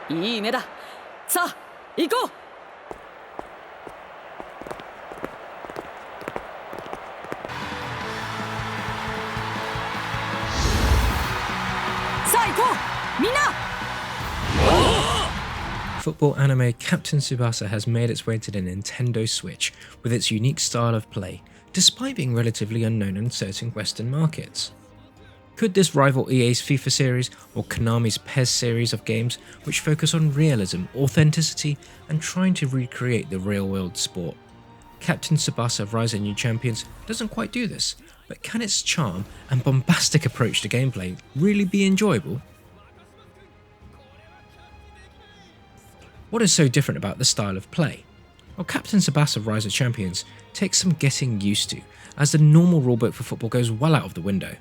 いい目だ。さあ、行こう。さあ行こう、みんな。Football anime Captain Tsubasa has made its way to the Nintendo Switch with its unique style of play, despite being relatively unknown in certain Western markets. Could this rival EA's FIFA series or Konami's PES series of games which focus on realism, authenticity and trying to recreate the real-world sport? Captain Tsubasa Rise of New Champions doesn't quite do this, but can its charm and bombastic approach to gameplay really be enjoyable? What is so different about the style of play? Well, Captain Tsubasa Rise of Champions takes some getting used to, as the normal rulebook for football goes well out of the window.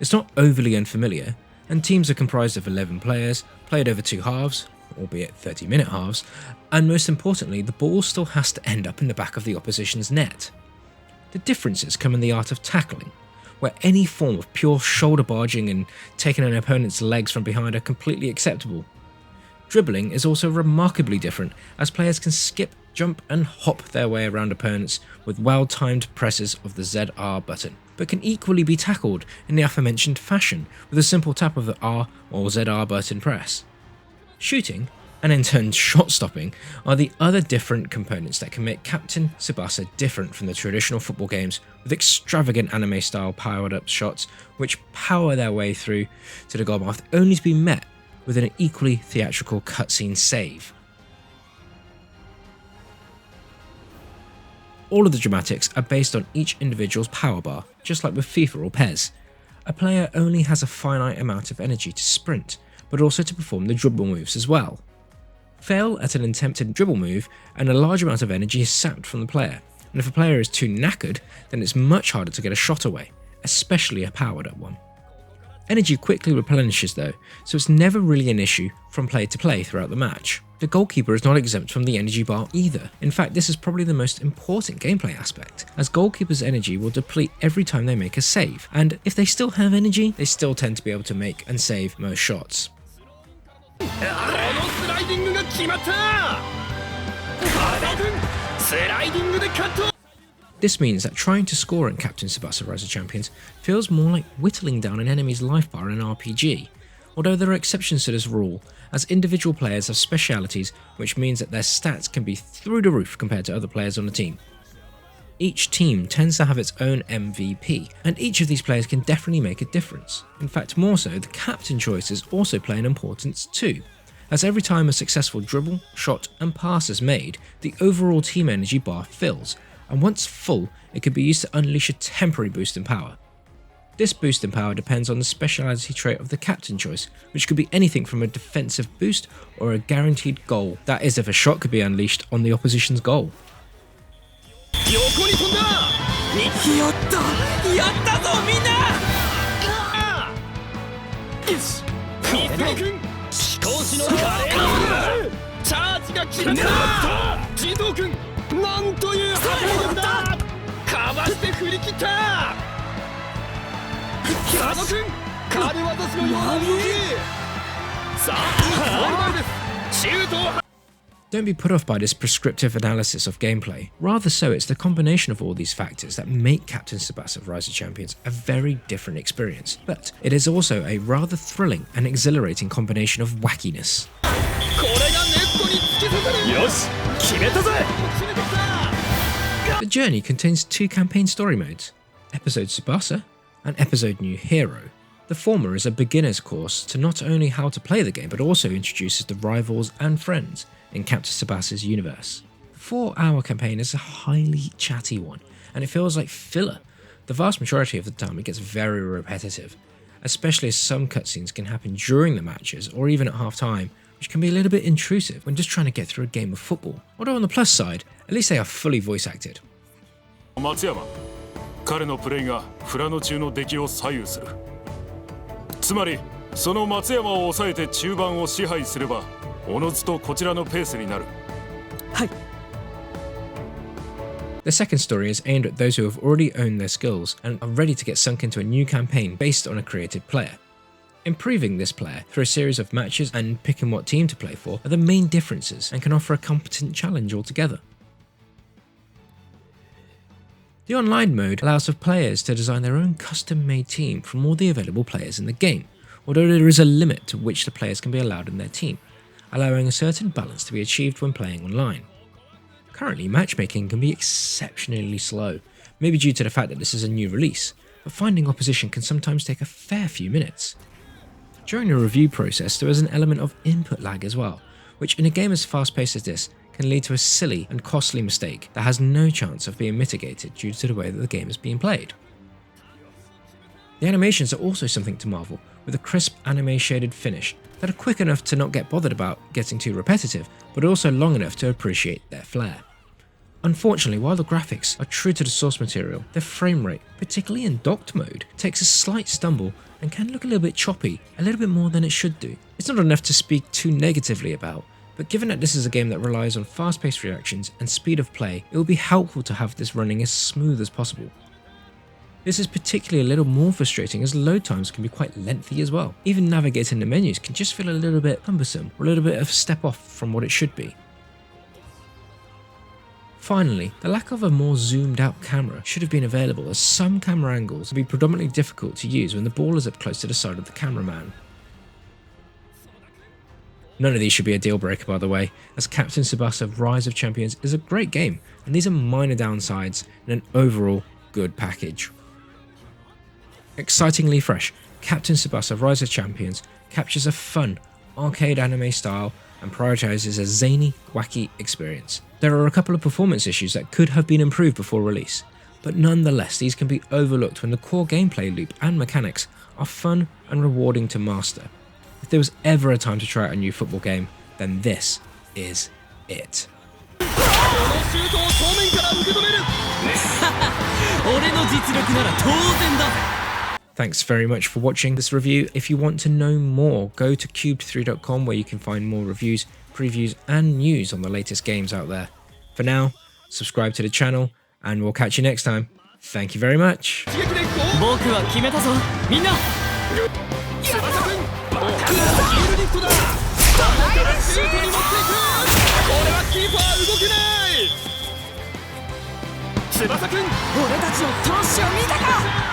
It's not overly unfamiliar, and teams are comprised of 11 players, played over 2 halves, albeit 30-minute halves, and most importantly, the ball still has to end up in the back of the opposition's net. The differences come in the art of tackling, where any form of pure shoulder barging and taking an opponent's legs from behind are completely acceptable. Dribbling is also remarkably different, as players can skip, jump and hop their way around opponents with well-timed presses of the ZR button, but can equally be tackled in the aforementioned fashion with a simple tap of the R or ZR button press. Shooting, and in turn shot stopping, are the other different components that can make Captain Tsubasa different from the traditional football games, with extravagant anime style powered up shots which power their way through to the goal mouth only to be met with an equally theatrical cutscene save. All of the dramatics are based on each individual's power bar, just like with FIFA or PES. A player only has a finite amount of energy to sprint, but also to perform the dribble moves as well. Fail at an attempted dribble move and a large amount of energy is sapped from the player, and if a player is too knackered, then it's much harder to get a shot away, especially a powered up one. Energy quickly replenishes though, so it's never really an issue from play to play throughout the match. The goalkeeper is not exempt from the energy bar either. In fact, this is probably the most important gameplay aspect, as goalkeepers' energy will deplete every time they make a save, and if they still have energy, they still tend to be able to make and save most shots. This means that trying to score in Captain Tsubasa Rise of Champions feels more like whittling down an enemy's life bar in an RPG, although there are exceptions to this rule, as individual players have specialities which means that their stats can be through the roof compared to other players on the team. Each team tends to have its own MVP, and each of these players can definitely make a difference. In fact, more so, the captain choices also play an importance too, as every time a successful dribble, shot and pass is made, the overall team energy bar fills, and once full, it can be used to unleash a temporary boost in power. This boost in power depends on the speciality trait of the captain choice, which could be anything from a defensive boost or a guaranteed goal, that is if a shot could be unleashed on the opposition's goal. Don't be put off by this prescriptive analysis of gameplay, rather so it's the combination of all these factors that make Captain Tsubasa Rise of Champions a very different experience, but it is also a rather thrilling and exhilarating combination of wackiness. The journey contains 2 campaign story modes, Episode Tsubasa and Episode New Hero. The former is a beginner's course to not only how to play the game but also introduces the rivals and friends in Captain Tsubasa's universe. The 4-hour campaign is a highly chatty one, and it feels like filler. The vast majority of the time it gets very repetitive, especially as some cutscenes can happen during the matches or even at half time, which can be a little bit intrusive when just trying to get through a game of football. Although on the plus side, at least they are fully voice acted. 彼のプレーがフラノ中の出来を左右する。つまりその松山を抑えて中盤を支配すればおのずとこちらのペースになる。はい。 The second story is aimed at those who have already owned their skills and are ready to get sunk into a new campaign based on a created player. Improving this player through a series of matches and picking what team to play for are the main differences and can offer a competent challenge altogether. The online mode allows for players to design their own custom-made team from all the available players in the game, although there is a limit to which the players can be allowed in their team, allowing a certain balance to be achieved when playing online. Currently, matchmaking can be exceptionally slow, maybe due to the fact that this is a new release, but finding opposition can sometimes take a fair few minutes. During the review process, there is an element of input lag as well, which in a game as fast-paced as this can lead to a silly and costly mistake that has no chance of being mitigated due to the way that the game is being played. The animations are also something to marvel, with a crisp anime shaded finish that are quick enough to not get bothered about getting too repetitive, but also long enough to appreciate their flair. Unfortunately, while the graphics are true to the source material, their frame rate, particularly in docked mode, takes a slight stumble and can look a little bit choppy, a little bit more than it should do. It's not enough to speak too negatively about, but given that this is a game that relies on fast-paced reactions and speed of play, it will be helpful to have this running as smooth as possible. This is particularly a little more frustrating as load times can be quite lengthy as well. Even navigating the menus can just feel a little bit cumbersome or a little bit of a step off from what it should be. Finally, the lack of a more zoomed out camera should have been available, as some camera angles can be predominantly difficult to use when the ball is up close to the side of the cameraman. None of these should be a deal breaker, by the way, as Captain Tsubasa Rise of Champions is a great game, and these are minor downsides in an overall good package. Excitingly fresh, Captain Tsubasa Rise of Champions captures a fun, arcade anime style and prioritizes a zany, wacky experience. There are a couple of performance issues that could have been improved before release, but nonetheless these can be overlooked when the core gameplay loop and mechanics are fun and rewarding to master. If there was ever a time to try out a new football game, then this is it. Thanks very much for watching this review. If you want to know more, go to cubed3.com where you can find more reviews, previews and news on the latest games out there. For now, subscribe to the channel and we'll catch you next time. Thank you very much. 僕は決めたぞみんな翼くん俺たちの闘志を見たか